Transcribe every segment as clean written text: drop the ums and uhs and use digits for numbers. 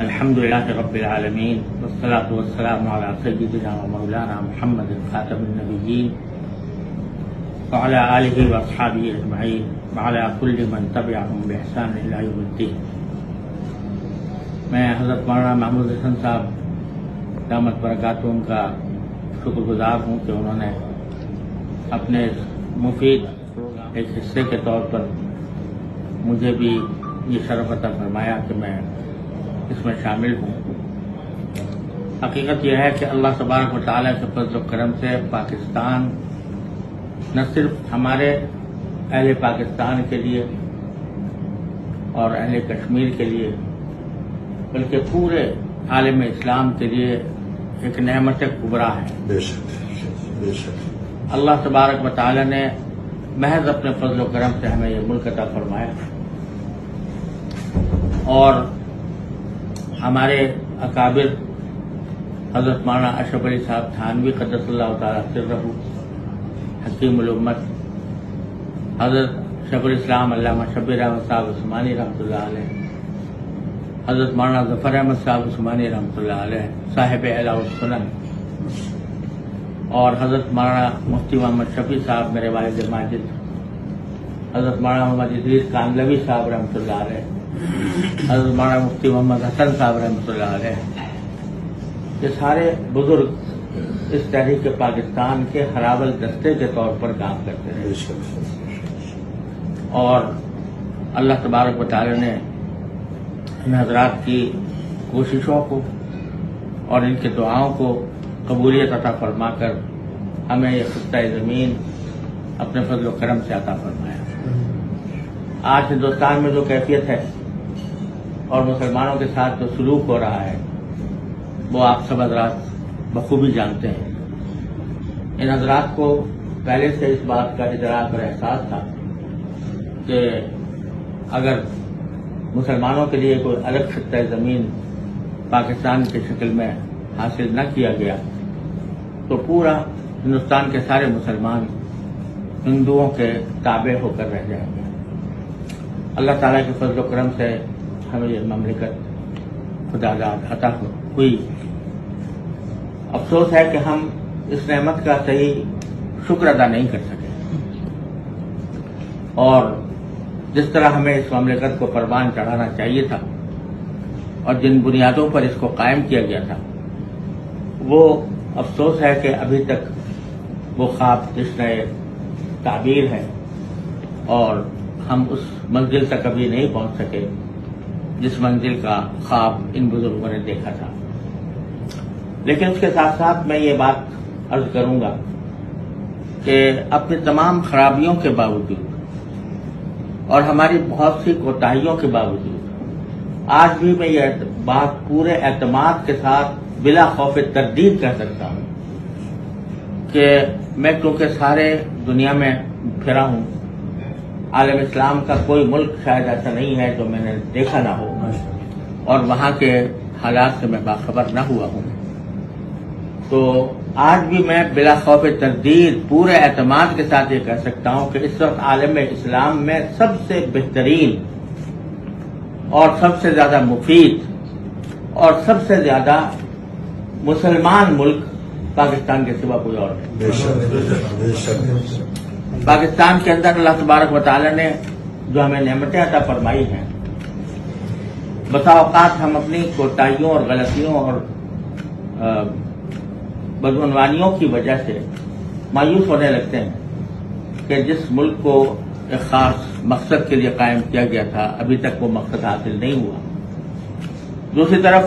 الحمدللہ رب العالمین والصلاة والسلام علی سیدنا و مولانا محمد خاتم النبیین وعلی آلہ واصحابہ اجمعین وعلی کل من تبعہم بإحسان الی یوم الدین۔ میں حضرت مولانا محمود حسن صاحب دامت برکاتہم کا شکر گزار ہوں کہ انہوں نے اپنے مفید ایک حصے کے طور پر مجھے بھی یہ شرف عطا فرمایا کہ میں اس میں شامل ہوں۔ حقیقت یہ ہے کہ اللہ تبارک و تعالیٰ کے فضل و کرم سے پاکستان نہ صرف ہمارے اہل پاکستان کے لیے اور اہل کشمیر کے لیے بلکہ پورے عالم اسلام کے لیے ایک نعمت کبریٰ ہے۔ بے شک اللہ تبارک و تعالیٰ نے محض اپنے فضل و کرم سے ہمیں یہ ملک عطا فرمایا اور ہمارے اکابر حضرت مولانا اشرف علی صاحب تھانوی قدس اللہ تعالیٰ سرہ حکیم الامت، حضرت شیخ الاسلام علامہ شبیر احمد صاحب عثمانی رحمۃ اللہ علیہ، حضرت مولانا ظفر احمد صاحب عثمانی رحمۃ اللہ علیہ صاحب اعلیٰ السنن، اور حضرت مولانا مفتی محمد شفیع صاحب میرے والد ماجد، حضرت مولانا محمد ادریس کاندلوی صاحب رحمۃ اللہ علیہ، حضرت مولانا مفتی محمد حسن صاحب رحمۃ اللہ علیہ، یہ سارے بزرگ اس تحریک پاکستان کے ہراول دستے کے طور پر کام کرتے رہے اور اللہ تبارک و تعالی نے ان حضرات کی کوششوں کو اور ان کے دعاؤں کو قبولیت عطا فرما کر ہمیں یہ خطہ زمین اپنے فضل و کرم سے عطا فرمایا۔ آج ہندوستان میں جو کیفیت ہے اور مسلمانوں کے ساتھ جو سلوک ہو رہا ہے وہ آپ سب حضرات بخوبی جانتے ہیں۔ ان حضرات کو پہلے سے اس بات کا ادراک اور احساس تھا کہ اگر مسلمانوں کے لیے کوئی الگ خطہ زمین پاکستان کی شکل میں حاصل نہ کیا گیا تو پورا ہندوستان کے سارے مسلمان ہندوؤں کے تابع ہو کر رہ جائیں گے۔ اللہ تعالیٰ کے فضل و کرم سے ہمیں یہ مملکت خداداد عطا ہوئی۔ افسوس ہے کہ ہم اس نعمت کا صحیح شکر ادا نہیں کر سکے اور جس طرح ہمیں اس مملکت کو پروان چڑھانا چاہیے تھا اور جن بنیادوں پر اس کو قائم کیا گیا تھا وہ افسوس ہے کہ ابھی تک وہ خواب تشنہ تعبیر ہے اور ہم اس منزل تک ابھی نہیں پہنچ سکے جس منزل کا خواب ان بزرگوں نے دیکھا تھا۔ لیکن اس کے ساتھ ساتھ میں یہ بات عرض کروں گا کہ اپنی تمام خرابیوں کے باوجود اور ہماری بہت سی کوتاہیوں کے باوجود آج بھی میں یہ بات پورے اعتماد کے ساتھ بلا خوف تردید کہہ سکتا ہوں کہ میں کیونکہ سارے دنیا میں پھرا ہوں، عالم اسلام کا کوئی ملک شاید ایسا نہیں ہے جو میں نے دیکھا نہ ہو اور وہاں کے حالات سے میں باخبر نہ ہوا ہوں، تو آج بھی میں بلا خوف تردید پورے اعتماد کے ساتھ یہ کہہ سکتا ہوں کہ اس وقت عالم اسلام میں سب سے بہترین اور سب سے زیادہ مفید اور سب سے زیادہ مسلمان ملک پاکستان کے سوا کوئی اور نہیں۔ پاکستان کے اندر اللہ تبارک و تعالی نے جو ہمیں نعمتیں عطا فرمائی ہیں، بسا اوقات ہم اپنی کوتاہیوں اور غلطیوں اور بدعنوانیوں کی وجہ سے مایوس ہونے لگتے ہیں کہ جس ملک کو ایک خاص مقصد کے لیے قائم کیا گیا تھا ابھی تک وہ مقصد حاصل نہیں ہوا۔ دوسری طرف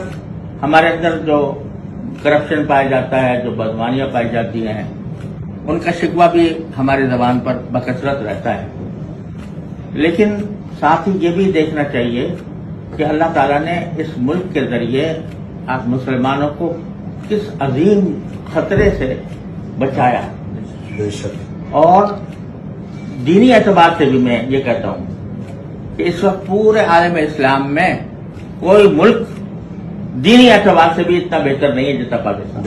ہمارے اندر جو کرپشن پایا جاتا ہے، جو بدعنوانیاں پائی جاتی ہیں، ان کا شکوہ بھی ہماری زبان پر بکثرت رہتا ہے، لیکن ساتھ ہی یہ بھی دیکھنا چاہیے کہ اللہ تعالیٰ نے اس ملک کے ذریعے آپ مسلمانوں کو کس عظیم خطرے سے بچایا، اور دینی اعتبار سے بھی میں یہ کہتا ہوں کہ اس وقت پورے عالم اسلام میں کوئی ملک دینی اعتبار سے بھی اتنا بہتر نہیں ہے جتنا پاکستان۔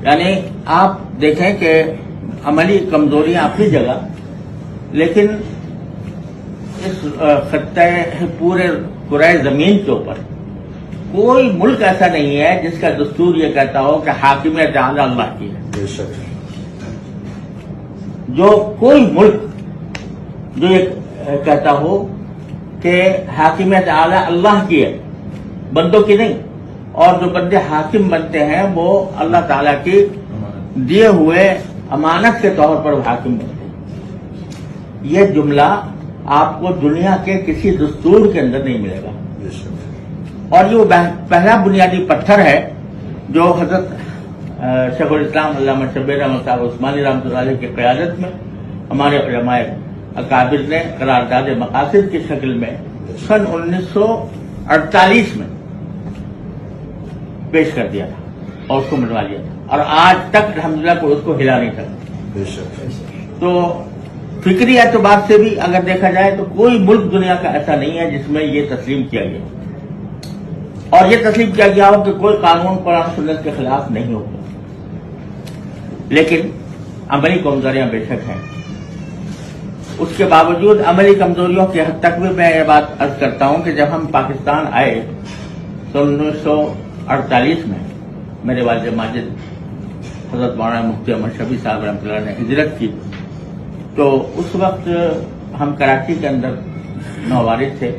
یعنی آپ دیکھیں کہ عملی کمزوریاں اپنی جگہ، لیکن اس خطے پورے کرۂ زمین کے اوپر کوئی ملک ایسا نہیں ہے جس کا دستور یہ کہتا ہو کہ حاکمیت اعلی اللہ کی ہے. بے شک. جو کوئی ملک جو یہ کہتا ہو کہ حاکمیت اعلی اللہ کی ہے، بندوں کی نہیں، اور جو بندے حاکم بنتے ہیں وہ اللہ تعالیٰ کی دیے ہوئے امانت کے طور پر وہ حاکم بنتے ہیں. یہ جملہ آپ کو دنیا کے کسی دستور کے اندر نہیں ملے گا. بے شک. اور یہ وہ پہلا بنیادی پتھر ہے جو حضرت شیخ الاسلام علامہ شبیر احمد صاحب عثمانی رحمۃ اللہ علیہ کی قیادت میں ہمارے علماء اکابر نے قرارداد مقاصد کی شکل میں سن 1948 میں پیش کر دیا تھا اور اس کو منوا لیا تھا، اور آج تک الحمدللہ کوئی اس کو ہلا نہیں سکتا. بے شک. تو فکری اعتبار سے بھی اگر دیکھا جائے تو کوئی ملک دنیا کا ایسا نہیں ہے جس میں یہ تسلیم کیا گیا اور یہ تسلیم کیا گیا ہو کہ کوئی قانون قرآن سنت کے خلاف نہیں ہوگا. لیکن عملی کمزوریاں بے شک ہیں. اس کے باوجود عملی کمزوریوں کی حد تک بھی میں یہ بات عرض کرتا ہوں کہ جب ہم پاکستان آئے تو 1948 میں میرے والد ماجد حضرت مولانا مفتی احمد شفیع صاحب رحمۃ اللہ نے ہجرت کی، تو اس وقت ہم کراچی کے اندر نووارث تھے.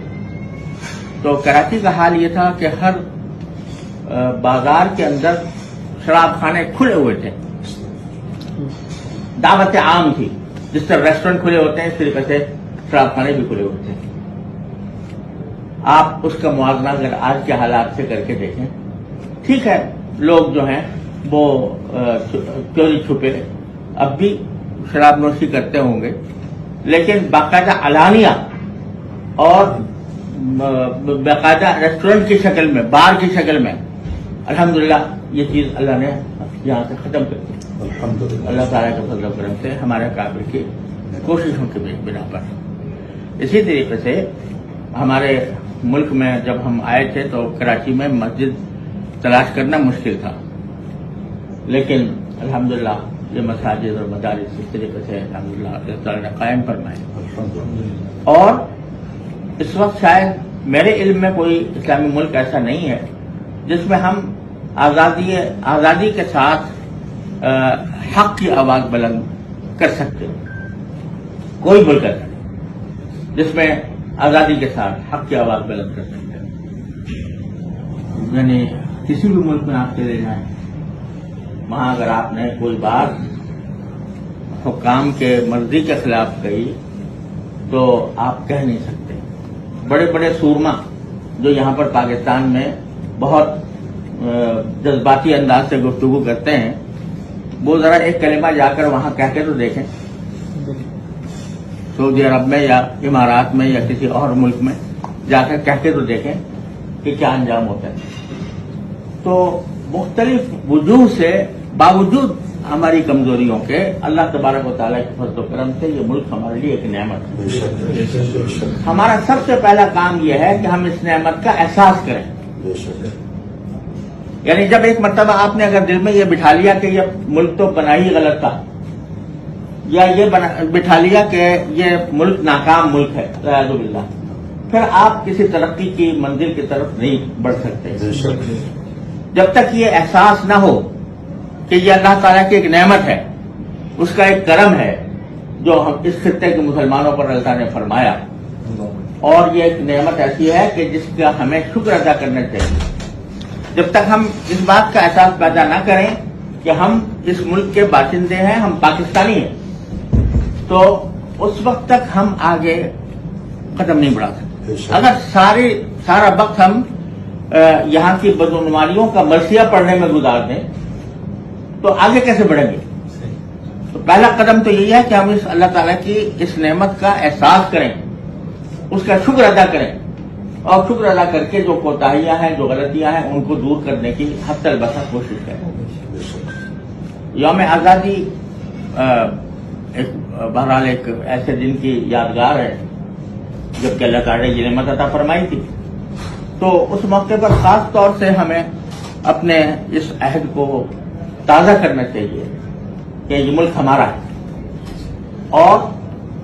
تو کراچی کا حال یہ تھا کہ ہر بازار کے اندر شراب خانے کھلے ہوئے تھے، دعوت عام تھی. جس طرح ریسٹورینٹ کھلے ہوتے ہیں اس طریقے سے شراب خانے بھی کھلے ہوتے ہیں. آپ اس کا موازنہ اگر آج کے حالات سے کر کے دیکھیں، ٹھیک ہے لوگ جو ہیں وہ چوری چھپے اب بھی شراب نوشی کرتے ہوں گے، لیکن باقاعدہ علانیہ اور باقاعدہ ریسٹورینٹ کی شکل میں، بار کی شکل میں الحمدللہ یہ چیز اللہ نے یہاں سے ختم کر دی. الحمدللہ. اللہ تعالیٰ کے فضل و کرم سے ہمارے کابل کی کوششوں کے بنا پر. اسی طریقے سے ہمارے ملک میں جب ہم آئے تھے تو کراچی میں مسجد تلاش کرنا مشکل تھا، لیکن الحمدللہ یہ مساجد اور مدارس اس طریقے سے الحمدللہ اللہ تعالیٰ نے قائم فرمائے. الحمدللہ. اور اس وقت شاید میرے علم میں کوئی اسلامی ملک ایسا نہیں ہے جس میں ہم آزادی کے ساتھ حق کی آواز بلند کر سکتے ہیں. کوئی ملک ایسا نہیں جس میں آزادی کے ساتھ حق کی آواز بلند کر سکتے ہیں. یعنی کسی بھی ملک میں آپ چلے جائیں، وہاں اگر آپ نے کوئی بات حکام کے مرضی کے خلاف کہی تو آپ کہہ نہیں سکتے. بڑے بڑے سورما جو یہاں پر پاکستان میں بہت جذباتی انداز سے گفتگو کرتے ہیں، وہ ذرا ایک کلمہ جا کر وہاں کہہ کے تو دیکھیں، سعودی عرب میں یا امارات میں یا کسی اور ملک میں جا کر کہہ کے تو دیکھیں کہ کیا انجام ہوتا ہے. تو مختلف وجوہ سے باوجود ہماری کمزوریوں کے اللہ تبارک و تعالیٰ کے فضل و کرم سے یہ ملک ہمارے لیے ایک نعمت ہے. بے شک. بے شک. بے شک. ہمارا سب سے پہلا کام یہ ہے کہ ہم اس نعمت کا احساس کریں. بے شک. یعنی جب ایک مرتبہ آپ نے اگر دل میں یہ بٹھا لیا کہ یہ ملک تو بنا ہی غلط تھا، یا یہ بٹھا لیا کہ یہ ملک ناکام ملک ہے والعیاذ باللہ، پھر آپ کسی ترقی کی منزل کی طرف نہیں بڑھ سکتے. بے شک. جب تک یہ احساس نہ ہو کہ یہ اللہ تعالیٰ کی ایک نعمت ہے، اس کا ایک کرم ہے جو ہم اس خطے کے مسلمانوں پر اللہ نے فرمایا، اور یہ ایک نعمت ایسی ہے کہ جس کا ہمیں شکر ادا کرنا چاہیے. جب تک ہم اس بات کا احساس پیدا نہ کریں کہ ہم اس ملک کے باشندے ہیں، ہم پاکستانی ہیں، تو اس وقت تک ہم آگے قدم نہیں بڑھا سکتے. اگر سارا وقت ہم یہاں کی بدعنوانیوں کا مرثیہ پڑھنے میں گزار دیں تو آگے کیسے بڑھیں گے؟ تو پہلا قدم تو یہی ہے کہ ہم اس اللہ تعالیٰ کی اس نعمت کا احساس کریں، اس کا شکر ادا کریں، اور شکر ادا کر کے جو کوتاہیاں ہیں، جو غلطیاں ہیں، ان کو دور کرنے کی حد البتہ کوشش کریں. یوم آزادی بہرحال ایک ایسے دن کی یادگار ہے جبکہ اللہ تعالیٰ نے یہ نعمت عطا فرمائی تھی. تو اس موقع پر خاص طور سے ہمیں اپنے اس عہد کو تازہ کرنا چاہیے کہ یہ ملک ہمارا ہے اور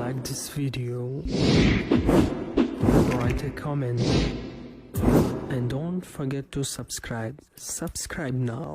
Like this video, write a comment, and don't forget to subscribe. Subscribe now.